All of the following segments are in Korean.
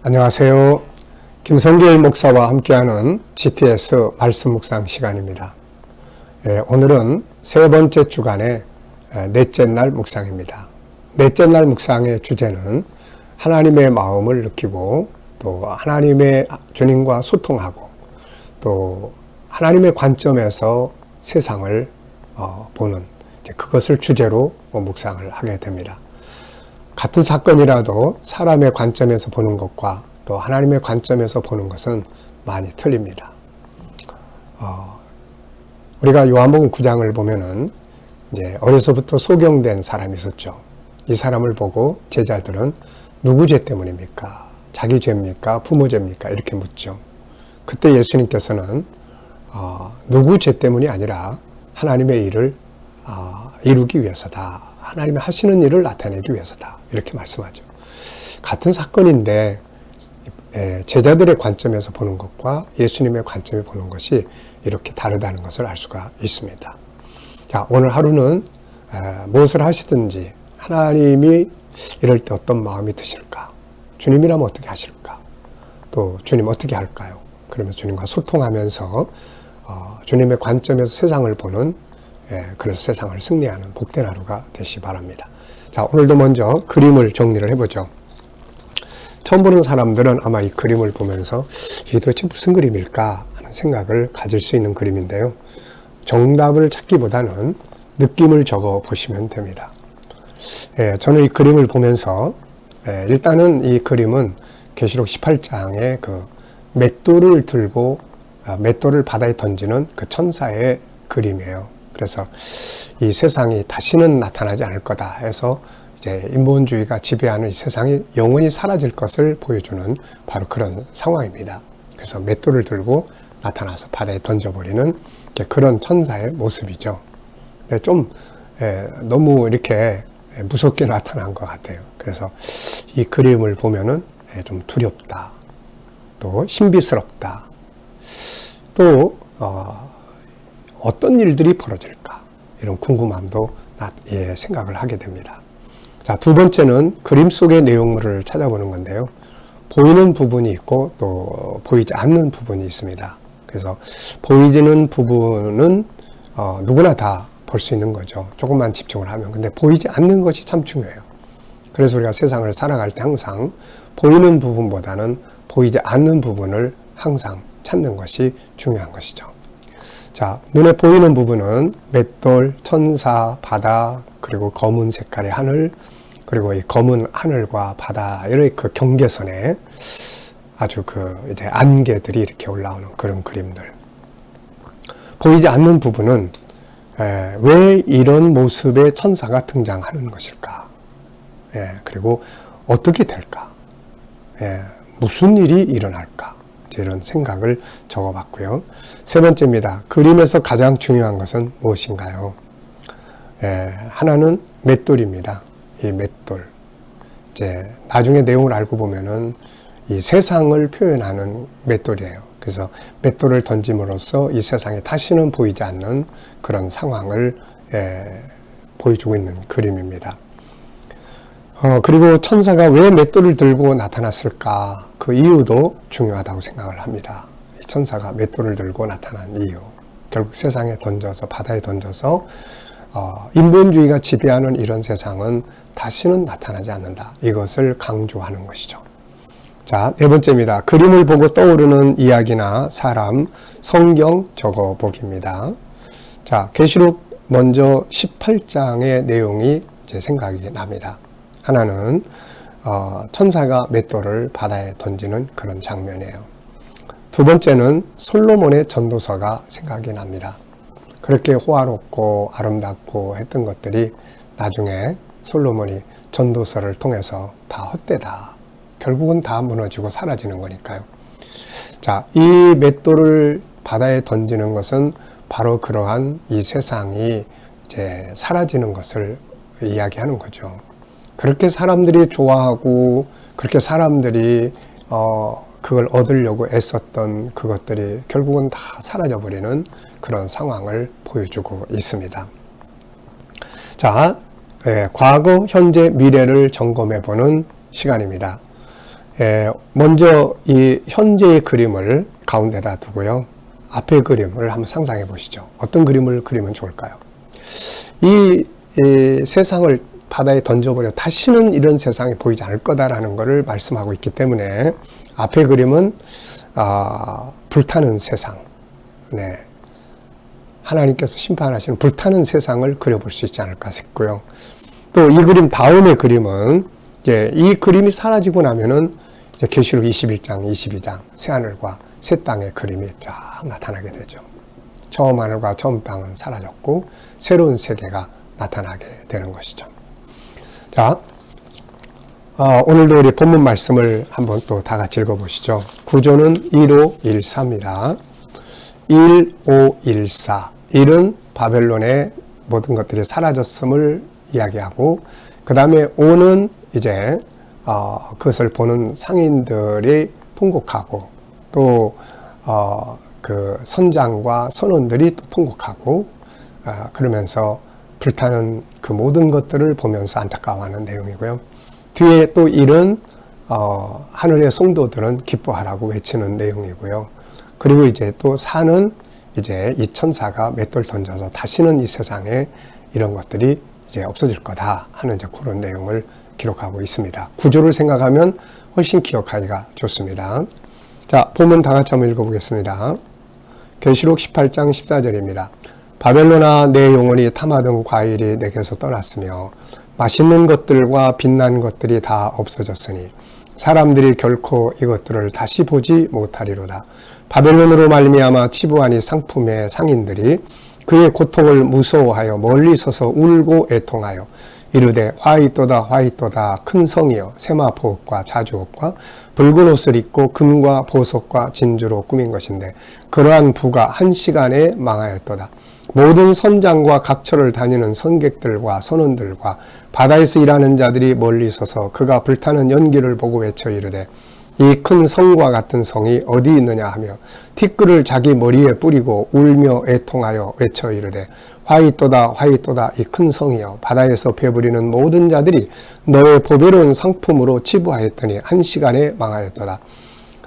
안녕하세요. 김성길 목사와 함께하는 GTS 말씀 묵상 시간입니다. 오늘은 세 번째 주간의 넷째 날 묵상입니다. 넷째 날 묵상의 주제는 하나님의 마음을 느끼고 또 하나님의 주님과 소통하고 또 하나님의 관점에서 세상을 보는 그것을 주제로 묵상을 하게 됩니다. 같은 사건이라도 사람의 관점에서 보는 것과 또 하나님의 관점에서 보는 것은 많이 틀립니다. 우리가 요한복음 9장을 보면은 이제 어려서부터 소경된 사람이 있었죠. 이 사람을 보고 제자들은 누구 죄 때문입니까? 자기 죄입니까? 부모 죄입니까? 이렇게 묻죠. 그때 예수님께서는 누구 죄 때문이 아니라 하나님의 일을 이루기 위해서다. 하나님이 하시는 일을 나타내기 위해서다. 이렇게 말씀하죠. 같은 사건인데 제자들의 관점에서 보는 것과 예수님의 관점에 보는 것이 이렇게 다르다는 것을 알 수가 있습니다. 자, 오늘 하루는 무엇을 하시든지 하나님이 이럴 때 어떤 마음이 드실까? 주님이라면 어떻게 하실까? 또 주님 어떻게 할까요? 그러면서 주님과 소통하면서 주님의 관점에서 세상을 보는 그래서 세상을 승리하는 복된 하루가 되시기 바랍니다. 자, 오늘도 먼저 그림을 정리를 해보죠. 처음 보는 사람들은 아마 이 그림을 보면서 이게 도대체 무슨 그림일까 하는 생각을 가질 수 있는 그림인데요. 정답을 찾기보다는 느낌을 적어 보시면 됩니다. 저는 이 그림을 보면서 일단은 이 그림은 계시록 18장에 그 맷돌을 들고 맷돌을 바다에 던지는 그 천사의 그림이에요. 그래서 이 세상이 다시는 나타나지 않을 거다 해서 이제 인본주의가 지배하는 이 세상이 영원히 사라질 것을 보여주는 바로 그런 상황입니다. 그래서 맷돌을 들고 나타나서 바다에 던져버리는 그런 천사의 모습이죠. 근데 좀 너무 이렇게 무섭게 나타난 것 같아요. 그래서 이 그림을 보면은 좀 두렵다, 또 신비스럽다, 또 어떤 일들이 벌어질까 이런 궁금함도 생각을 하게 됩니다. 자, 두 번째는 그림 속의 내용물을 찾아보는 건데요. 보이는 부분이 있고 또 보이지 않는 부분이 있습니다. 그래서 보이지는 부분은 누구나 다 볼 수 있는 거죠. 조금만 집중을 하면. 근데 보이지 않는 것이 참 중요해요. 그래서 우리가 세상을 살아갈 때 항상 보이는 부분보다는 보이지 않는 부분을 항상 찾는 것이 중요한 것이죠. 자, 눈에 보이는 부분은 맷돌, 천사, 바다, 그리고 검은 색깔의 하늘, 그리고 이 검은 하늘과 바다, 이런 그 경계선에 아주 이제 안개들이 이렇게 올라오는 그런 그림들. 보이지 않는 부분은 왜 이런 모습의 천사가 등장하는 것일까? 그리고 어떻게 될까? 무슨 일이 일어날까? 이런 생각을 적어봤고요. 세 번째입니다. 그림에서 가장 중요한 것은 무엇인가요? 하나는 맷돌입니다. 이 맷돌. 이제 나중에 내용을 알고 보면은 이 세상을 표현하는 맷돌이에요. 그래서 맷돌을 던짐으로써 이 세상에 다시는 보이지 않는 그런 상황을 보여주고 있는 그림입니다. 그리고 천사가 왜 맷돌을 들고 나타났을까? 그 이유도 중요하다고 생각을 합니다. 이 천사가 맷돌을 들고 나타난 이유. 결국 세상에 던져서, 바다에 던져서, 인본주의가 지배하는 이런 세상은 다시는 나타나지 않는다. 이것을 강조하는 것이죠. 자, 네 번째입니다. 그림을 보고 떠오르는 이야기나 사람, 성경 적어보기입니다. 자, 계시록 먼저 18장의 내용이 제 생각이 납니다. 하나는 천사가 맷돌을 바다에 던지는 그런 장면이에요. 두 번째는 솔로몬의 전도서가 생각이 납니다. 그렇게 호화롭고 아름답고 했던 것들이 나중에 솔로몬이 전도서를 통해서 다 헛되다. 결국은 다 무너지고 사라지는 거니까요. 자, 이 맷돌을 바다에 던지는 것은 바로 그러한 이 세상이 이제 사라지는 것을 이야기하는 거죠. 그렇게 사람들이 좋아하고 그렇게 사람들이 그걸 얻으려고 애썼던 그것들이 결국은 다 사라져버리는 그런 상황을 보여주고 있습니다. 자, 과거, 현재, 미래를 점검해보는 시간입니다. 먼저 이 현재의 그림을 가운데다 두고요. 앞의 그림을 한번 상상해 보시죠. 어떤 그림을 그리면 좋을까요? 이 세상을 바다에 던져버려 다시는 이런 세상이 보이지 않을 거다라는 것을 말씀하고 있기 때문에 앞의 그림은 불타는 세상, 네, 하나님께서 심판하시는 불타는 세상을 그려볼 수 있지 않을까 싶고요. 또 이 그림 다음의 그림은 이제 이 그림이 사라지고 나면은 이제 계시록 21장, 22장 새하늘과 새 땅의 그림이 쫙 나타나게 되죠. 처음 하늘과 처음 땅은 사라졌고 새로운 세계가 나타나게 되는 것이죠. 자, 오늘도 우리 본문 말씀을 한번 또 다 같이 읽어보시죠. 구조는 1514입니다. 1514. 1은 바벨론의 모든 것들이 사라졌음을 이야기하고, 그 다음에 5는 이제 그것을 보는 상인들이 통곡하고, 또 그 선장과 선원들이 또 통곡하고, 그러면서 불타는 그 모든 것들을 보면서 안타까워하는 내용이고요. 뒤에 또 1은 하늘의 성도들은 기뻐하라고 외치는 내용이고요. 그리고 이제 또 4는 이제 이 천사가 맷돌 던져서 다시는 이 세상에 이런 것들이 이제 없어질 거다 하는 이제 그런 내용을 기록하고 있습니다. 구조를 생각하면 훨씬 기억하기가 좋습니다. 자, 본문 다 같이 한번 읽어보겠습니다. 계시록 18장 14절입니다. 바벨론아, 내 영혼이 탐하던 과일이 내게서 떠났으며 맛있는 것들과 빛난 것들이 다 없어졌으니 사람들이 결코 이것들을 다시 보지 못하리로다. 바벨론으로 말미암아 치부하니 상품의 상인들이 그의 고통을 무서워하여 멀리 서서 울고 애통하여 이르되 화이또다 화이또다 큰 성이여 세마포옷과 자주옷과 붉은 옷을 입고 금과 보석과 진주로 꾸민 것인데 그러한 부가 한 시간에 망하였도다. 모든 선장과 각처를 다니는 선객들과 선원들과 바다에서 일하는 자들이 멀리 서서 그가 불타는 연기를 보고 외쳐 이르되 이 큰 성과 같은 성이 어디 있느냐 하며 티끌을 자기 머리에 뿌리고 울며 애통하여 외쳐 이르되 화이또다 화이또다 이 큰 성이여 바다에서 배부리는 모든 자들이 너의 보배로운 상품으로 치부하였더니 한 시간에 망하였도다.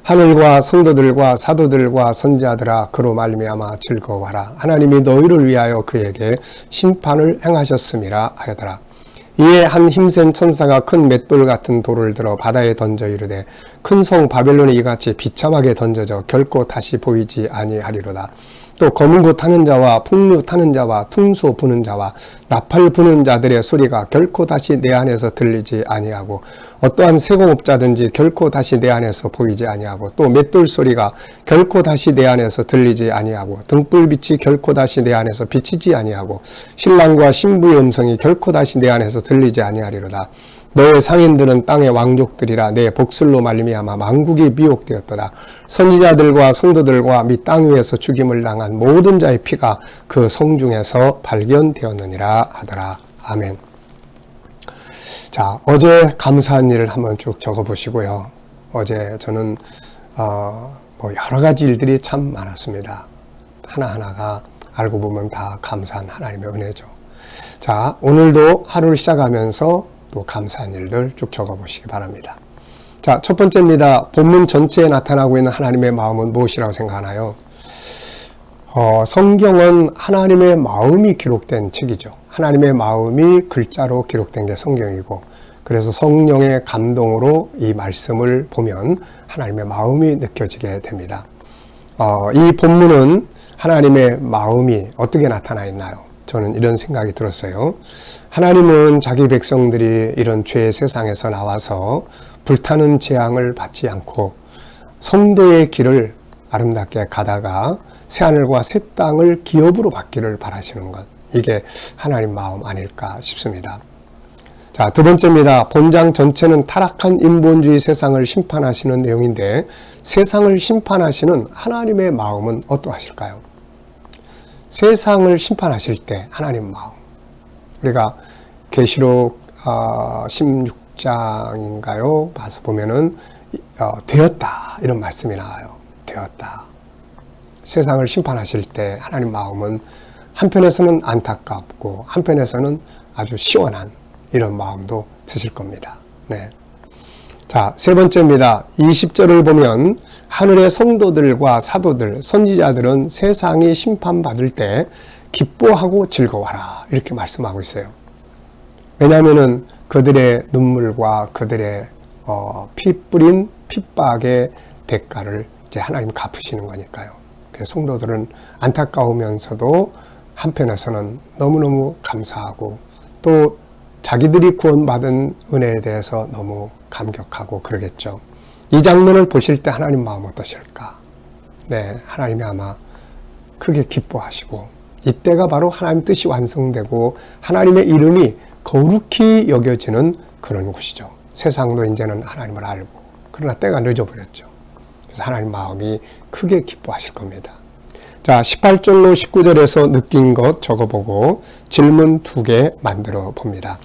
하늘과 성도들과 사도들과 선지자들아 그로 말미암아 즐거워하라. 하나님이 너희를 위하여 그에게 심판을 행하셨음이라 하였더라. 이에 한 힘센 천사가 큰 맷돌 같은 돌을 들어 바다에 던져 이르되 큰 성 바벨론이 이같이 비참하게 던져져 결코 다시 보이지 아니하리로다. 또 검은 고 타는 자와 풍류 타는 자와 퉁소 부는 자와 나팔 부는 자들의 소리가 결코 다시 내 안에서 들리지 아니하고 어떠한 세공업자든지 결코 다시 내 안에서 보이지 아니하고 또 맷돌 소리가 결코 다시 내 안에서 들리지 아니하고 등불빛이 결코 다시 내 안에서 비치지 아니하고 신랑과 신부의 음성이 결코 다시 내 안에서 들리지 아니하리로다. 너의 상인들은 땅의 왕족들이라 내 복술로 말미암아 만국이 미혹되었도다. 선지자들과 성도들과 및 땅 위에서 죽임을 당한 모든 자의 피가 그 성중에서 발견되었느니라 하더라. 아멘. 자, 어제 감사한 일을 한번 쭉 적어보시고요. 어제 저는 여러 가지 일들이 참 많았습니다. 하나하나가 알고 보면 다 감사한 하나님의 은혜죠. 자, 오늘도 하루를 시작하면서 또 감사한 일들 쭉 적어보시기 바랍니다. 자, 첫 번째입니다. 본문 전체에 나타나고 있는 하나님의 마음은 무엇이라고 생각하나요? 성경은 하나님의 마음이 기록된 책이죠. 하나님의 마음이 글자로 기록된 게 성경이고, 그래서 성령의 감동으로 이 말씀을 보면 하나님의 마음이 느껴지게 됩니다. 이 본문은 하나님의 마음이 어떻게 나타나 있나요? 저는 이런 생각이 들었어요. 하나님은 자기 백성들이 이런 죄의 세상에서 나와서 불타는 재앙을 받지 않고 성도의 길을 아름답게 가다가 새하늘과 새 땅을 기업으로 받기를 바라시는 것, 이게 하나님 마음 아닐까 싶습니다. 자, 두 번째입니다. 본장 전체는 타락한 인본주의 세상을 심판하시는 내용인데 세상을 심판하시는 하나님의 마음은 어떠하실까요? 세상을 심판하실 때 하나님 마음, 우리가 계시록 16장인가요? 봐서 보면은 되었다 이런 말씀이 나와요. 되었다. 세상을 심판하실 때 하나님 마음은 한편에서는 안타깝고 한편에서는 아주 시원한 이런 마음도 드실 겁니다. 네. 자, 세 번째입니다. 20절을 보면 하늘의 성도들과 사도들, 선지자들은 세상이 심판받을 때 기뻐하고 즐거워하라. 이렇게 말씀하고 있어요. 왜냐하면 그들의 눈물과 그들의 피 뿌린 핍박의 대가를 이제 하나님 갚으시는 거니까요. 그래서 성도들은 안타까우면서도 한편에서는 너무너무 감사하고 또 자기들이 구원받은 은혜에 대해서 너무 감격하고 그러겠죠. 이 장면을 보실 때 하나님 마음 어떠실까? 네, 하나님이 아마 크게 기뻐하시고 이때가 바로 하나님 뜻이 완성되고 하나님의 이름이 거룩히 여겨지는 그런 곳이죠. 세상도 이제는 하나님을 알고 그러나 때가 늦어버렸죠. 그래서 하나님 마음이 크게 기뻐하실 겁니다. 자, 18절로 19절에서 느낀 것 적어보고 질문 2개 만들어 봅니다.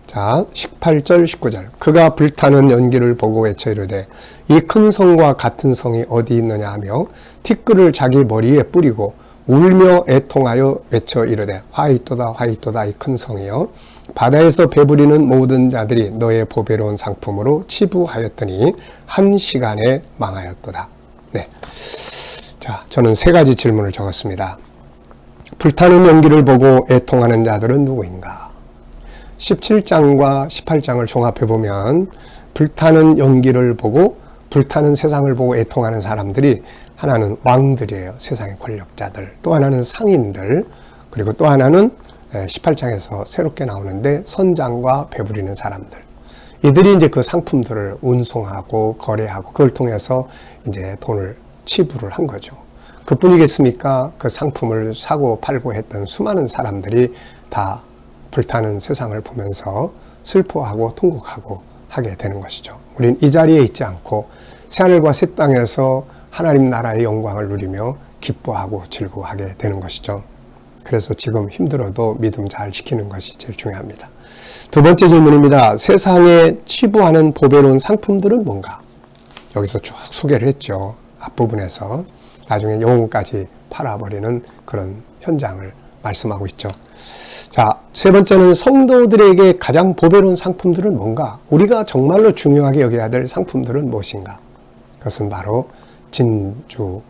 자, 18절, 19절. 그가 불타는 연기를 보고 외쳐 이르되 이 큰 성과 같은 성이 어디 있느냐 하며 티끌을 자기 머리에 뿌리고 울며 애통하여 외쳐 이르되 화이토다 화이토다 이 큰 성이여 바다에서 배부리는 모든 자들이 너의 보배로운 상품으로 치부하였더니 한 시간에 망하였도다. 네. 자, 저는 3가지 질문을 적었습니다. 불타는 연기를 보고 애통하는 자들은 누구인가? 17장과 18장을 종합해보면 불타는 연기를 보고 불타는 세상을 보고 애통하는 사람들이 하나는 왕들이에요. 세상의 권력자들. 또 하나는 상인들. 그리고 또 하나는 18장에서 새롭게 나오는데 선장과 배부리는 사람들. 이들이 이제 그 상품들을 운송하고 거래하고 그걸 통해서 이제 돈을 치부를 한 거죠. 그뿐이겠습니까? 그 상품을 사고 팔고 했던 수많은 사람들이 다 불타는 세상을 보면서 슬퍼하고 통곡하고 하게 되는 것이죠. 우린 이 자리에 있지 않고 새하늘과 새 땅에서 하나님 나라의 영광을 누리며 기뻐하고 즐거워하게 되는 것이죠. 그래서 지금 힘들어도 믿음 잘 지키는 것이 제일 중요합니다. 2번째 질문입니다. 세상에 치부하는 보배로운 상품들은 뭔가? 여기서 쭉 소개를 했죠. 앞부분에서 나중에 영혼까지 팔아버리는 그런 현장을 말씀하고 있죠. 자, 3번째는 성도들에게 가장 보배로운 상품들은 뭔가? 우리가 정말로 중요하게 여겨야 될 상품들은 무엇인가? 그것은 바로 진주,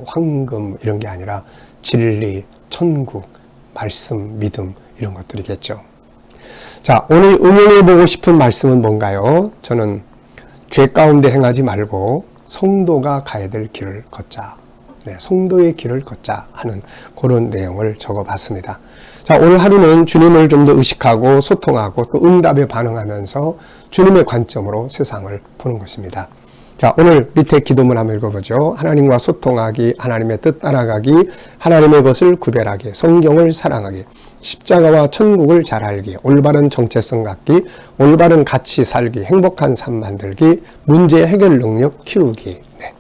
황금 이런 게 아니라 진리, 천국, 말씀, 믿음 이런 것들이겠죠. 자, 오늘 응용해보고 싶은 말씀은 뭔가요? 저는 죄 가운데 행하지 말고 성도가 가야 될 길을 걷자. 네, 성도의 길을 걷자 하는 그런 내용을 적어봤습니다. 자, 오늘 하루는 주님을 좀 더 의식하고 소통하고 또 응답에 반응하면서 주님의 관점으로 세상을 보는 것입니다. 자, 오늘 밑에 기도문 한번 읽어보죠. 하나님과 소통하기, 하나님의 뜻 따라가기, 하나님의 것을 구별하기, 성경을 사랑하기, 십자가와 천국을 잘 알기, 올바른 정체성 갖기, 올바른 가치 살기, 행복한 삶 만들기, 문제 해결 능력 키우기. 네.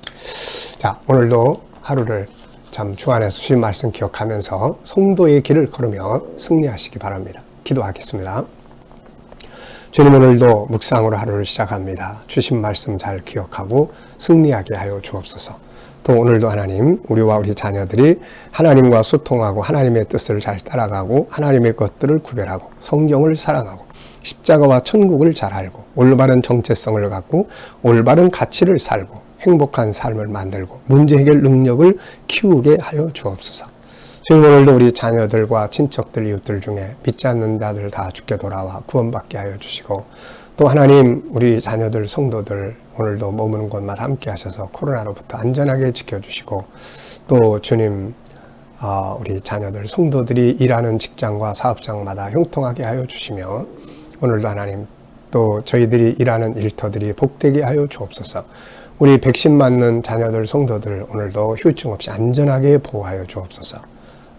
자, 오늘도 하루를 참 주 안에서 주신 말씀 기억하면서 성도의 길을 걸으며 승리하시기 바랍니다. 기도하겠습니다. 주님, 오늘도 묵상으로 하루를 시작합니다. 주신 말씀 잘 기억하고 승리하게 하여 주옵소서. 또 오늘도 하나님, 우리와 우리 자녀들이 하나님과 소통하고 하나님의 뜻을 잘 따라가고 하나님의 것들을 구별하고 성경을 사랑하고 십자가와 천국을 잘 알고 올바른 정체성을 갖고 올바른 가치를 살고 행복한 삶을 만들고 문제 해결 능력을 키우게 하여 주옵소서. 주님, 오늘도 우리 자녀들과 친척들, 이웃들 중에 믿지 않는 자들 다 주께 돌아와 구원받게 하여 주시고 또 하나님, 우리 자녀들, 성도들 오늘도 머무는 곳마다 함께 하셔서 코로나로부터 안전하게 지켜주시고 또 주님, 우리 자녀들, 성도들이 일하는 직장과 사업장마다 형통하게 하여 주시며 오늘도 하나님 또 저희들이 일하는 일터들이 복되게 하여 주옵소서. 우리 백신 맞는 자녀들, 성도들 오늘도 후유증 없이 안전하게 보호하여 주옵소서.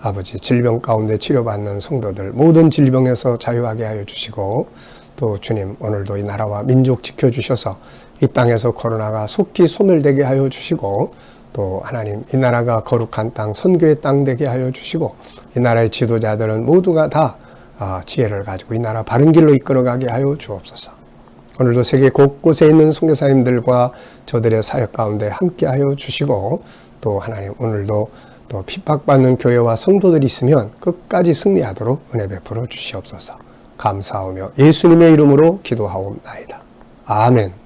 아버지, 질병 가운데 치료받는 성도들 모든 질병에서 자유하게 하여 주시고 또 주님, 오늘도 이 나라와 민족 지켜주셔서 이 땅에서 코로나가 속히 소멸되게 하여 주시고 또 하나님, 이 나라가 거룩한 땅, 선교의 땅 되게 하여 주시고 이 나라의 지도자들은 모두가 다 지혜를 가지고 이 나라 바른 길로 이끌어가게 하여 주옵소서. 오늘도 세계 곳곳에 있는 선교사님들과 저들의 사역 가운데 함께하여 주시고 또 하나님, 오늘도 또 핍박받는 교회와 성도들이 있으면 끝까지 승리하도록 은혜 베풀어 주시옵소서. 감사하며 예수님의 이름으로 기도하옵나이다. 아멘.